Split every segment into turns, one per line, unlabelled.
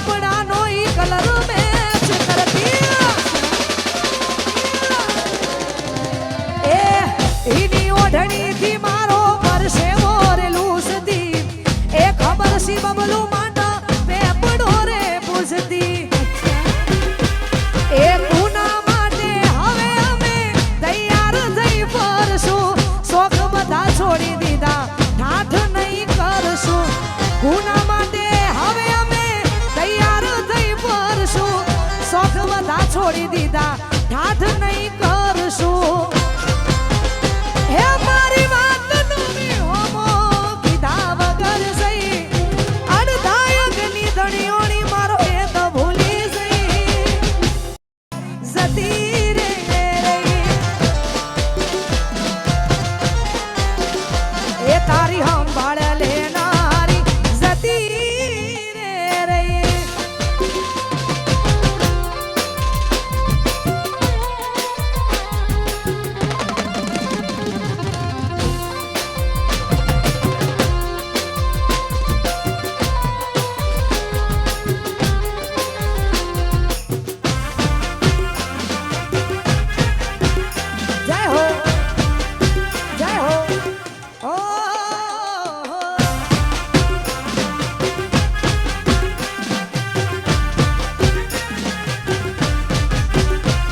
કપડાનો ઈ colour match કરતી એ ઈની ઓઢણીથી મારો પરસેવો રે લૂસતી એ ખબર સી બબલું માંડા પેપડો રે પૂછતી એ ગુના માટે હવે અમે તૈયાર થઈ ફરશું શોખ બધા છોડી દીધા ઠાઠ નહીં કરશું ગુના માટે હવે અમે તૈયાર થઈ ફરશું શોખ બધા છોડી દીધા ઠાઠ નહીં કરશું હે મારી વાત નવી હોમો કીધા વગર સહી અડધાયકની ધણીઓની મારો એ તો ભૂલી જઈ જતી રે એ તારી સંભાળ લેનારી જતી રે જય હો જય હો ઓ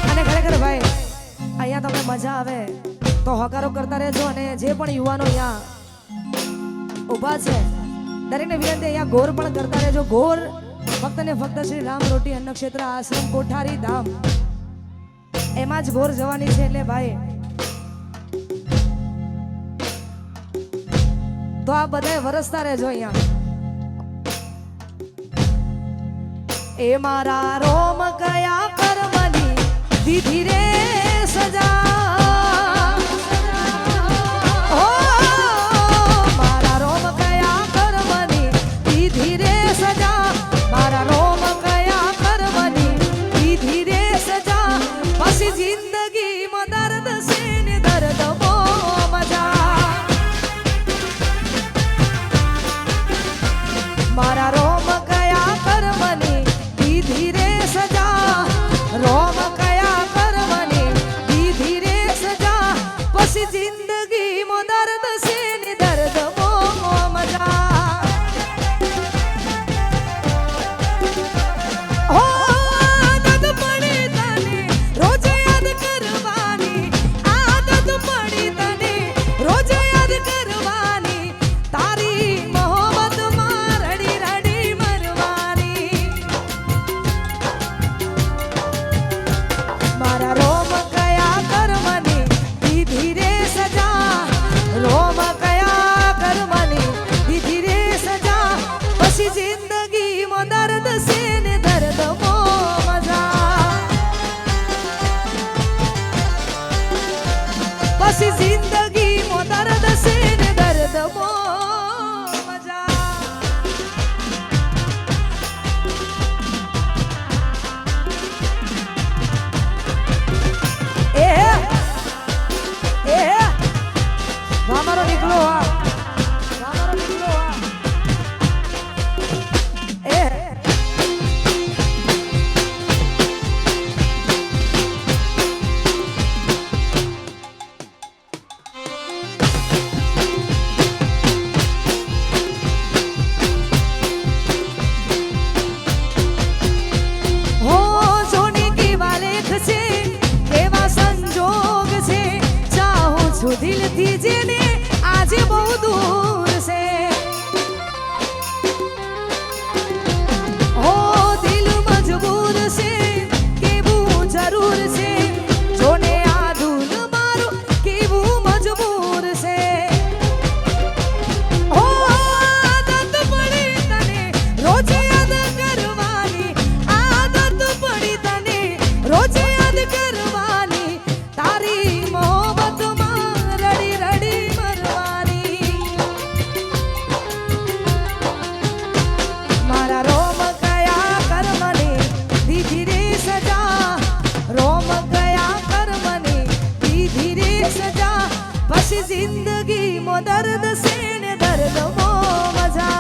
અને ખરેખર ભાઈ અહીંયા તમને મજા આવે તો હકારો કરતા રહેજો અને જે પણ યુવાનો અહીંયા ઊભા છે દરેકને વિનંતી અહીંયા ગોર પણ કરતા રહેજો ગોર ફક્ત ને ફક્ત શ્રી રામ રોટી અન્ન ક્ષેત્ર આશ્રમ કોઠારી ધામ એમાં જ ગોર જવાની છે એટલે ભાઈ તો આ બધાય વરસતા રહેજો અહીંયા એ મારા રોમ કયા કર્મની દીધી રે સજા ઓ મારા રોમ કયા કર્મની દીધી રે સજા મારા રોમ કયા કર્મની દીધી રે સજા પછી જિંદગીમાં દર્દ છે ને દર્દ બહુ મજા મારા રોમ કયા કર્મની દીધી રે સજા રોમ કયા કર્મની દીધી રે સજા પછી જિંદગીમાં દર્દ છે ને દર્દ બહુ મજા હો આદત પડી તને રોજ યાદ કરવાની આદત પડી તને રોજ યાદ કરવાની તારી મોહબ્બતમાં રડી રડી મરવાની મારા રોમ કયા કર્મની દીધી રે સજા રોમ કયા કર્મની દીધી રે સજા પછી જિંદગીમાં દર્દ છે ને દર્દ બહુ મજા પછી જિંદગીમાં દર્દ છે ને દર્દ બહુ મજા એ મારો નીકળો મારો નીકળો એ હો સોની કેવા લેખ છે કેવા સંજોગ છે ચાહું છું દિલથી જેને આજે બહુ દૂર છે હો દિલ મજબૂર છે કેવું જરૂર છે જોને આ દૂર મારું કેવું મજબૂર છે હો આદત પડી તને રોજ યાદ કરવાની આદત પડી તને રોજ યાદ કરવાની તારી મોહબ્બતમાં રડી રડી મરવાની મારા રોમ કયા કર્મની દીધી રે સજા રોમ કયા કર્મની દીધી રે સજા પછી જિંદગીમાં દર્દ છે ને દર્દ બહુ મજા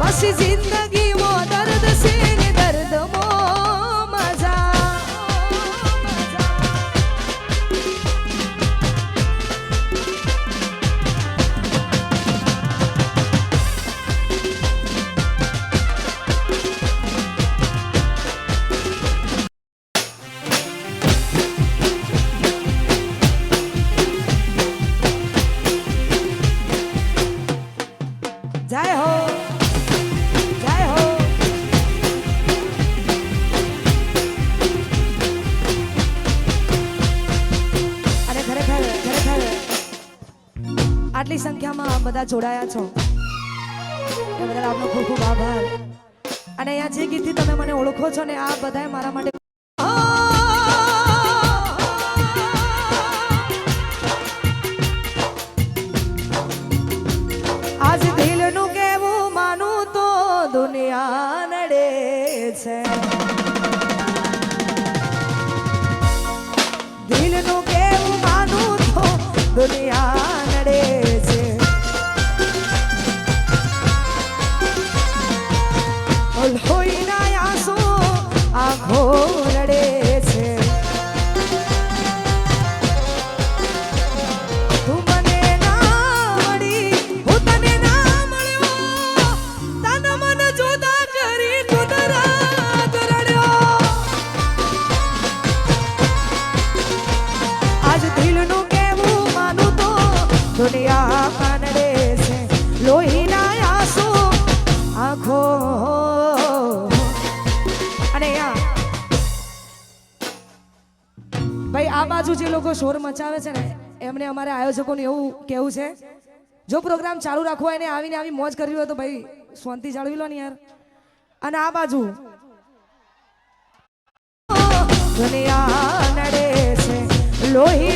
આશી જિંદગી મો દર્દ સે ને દર્દ મો મજા જય હો જય હો અને ખરેખર આટલી સંખ્યામાં બધા જોડાયા છો એ બદલ આપનો ખૂબ ખૂબ આભાર અને અહીંયા જે ગીતથી તમે મને ઓળખો છો ને આ બધાએ મારા માટે આજ દિલનું કેવું માનું તો દુનિયા નડે છે દિલનું કેવું માનું તો દુનિયા નડે છે લોહીના આંસુ આંખો રડે છે તું મને ના મળી હું તને ના મળ્યો તન મન જુદા કરી કુદરત રડ્યો આજ દિલનું કેવું માનું તો દુનિયા કાનડે છે લોહીના આંસુ આંખો અને ભાઈ આ બાજુ જે લોકો શોર મચાવે છે ને એમને અમારે આયોજકોને એવું કેવું છે જો પ્રોગ્રામ ચાલુ રાખવો હોય ને આવીને આવી મોજ કરવી હોય તો ભાઈ શાંતિ જાળવી લો ને યાર અને આ બાજુ દુનિયા નડે છે લોહી